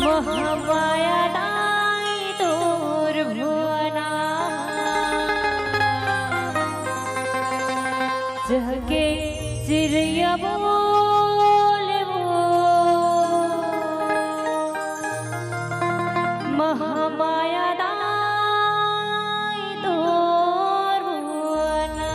महामाया दाई तोर भुवना जगे चिड़िया बोले वो महामाया दाई तोर भुवना।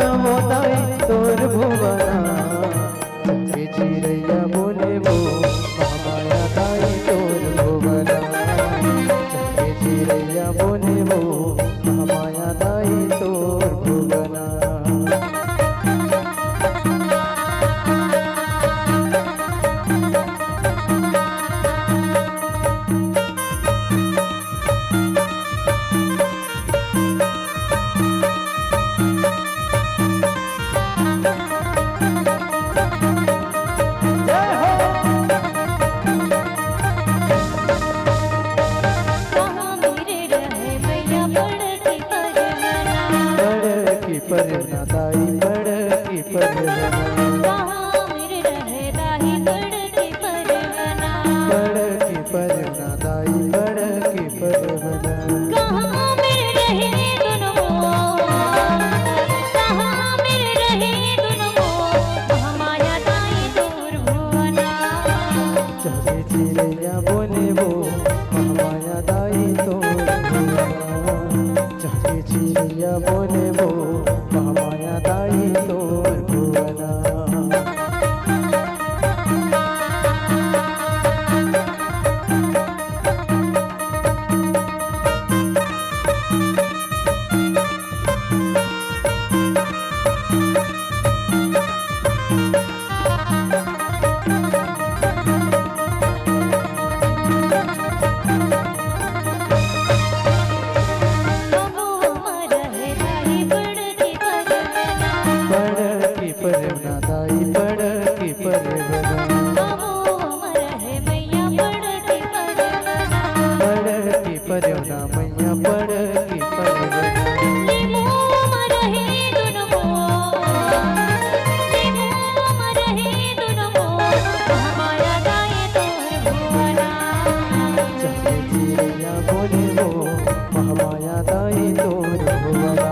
तोर भुवना जगे चिड़ैया बोले वो महामाया दाई तोर भुवना जगे चिड़ैया बोले वो महामाया दाई तोर भुवना। परना दाई बड़की परना कहाँ मेरे रहे दाई बड़की परना बड़की परना दाई बड़की परना कहाँ मेरे रहे दोनों कहाँ मेरे रहे दोनों महामाया दाई तोर भुवना जगे चिड़ैया बोले वो महामाया दाई तोर भुवना जगे चिड़ैया बोले वो महामाया दाई तोर भुवना। बड़की परना दाई बड़की परना बड़की परना मैया बड़की परना जगे चिड़ैया बोले वो महामाया दाई तोर भुवना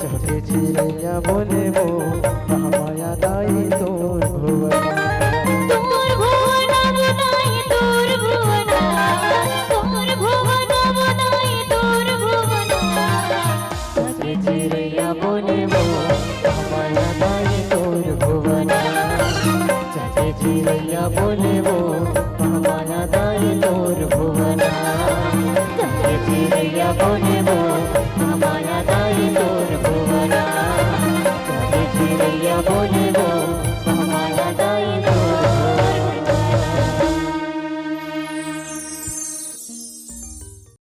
जगे चिड़ैया बोले वो महामाया दाई तोर भुवना। जगे चिड़ैया बोले वो महामाया दाई तोर भुवना जगे चिड़ैया बोले वो महामाया दाई तोर भुवना जगे चिड़ैया बोले वो महामाया दाई तोर भुवना जगे चिड़ैया बोले